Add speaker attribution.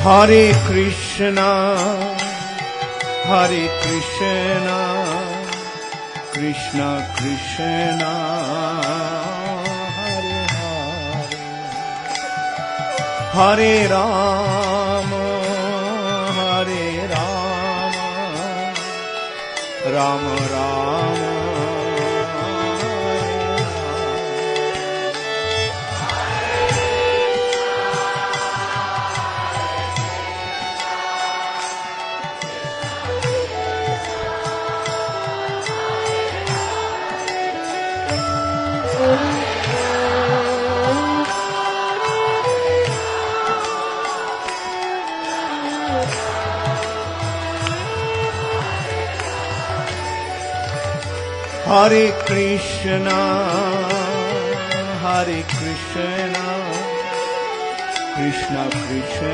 Speaker 1: Hare Krishna, Hare Krishna, Krishna Krishna, Hare Hare, Hare Rama, Hare Rama, Rama Rama, Hare Krishna, Hare Krishna, Krishna Krishna.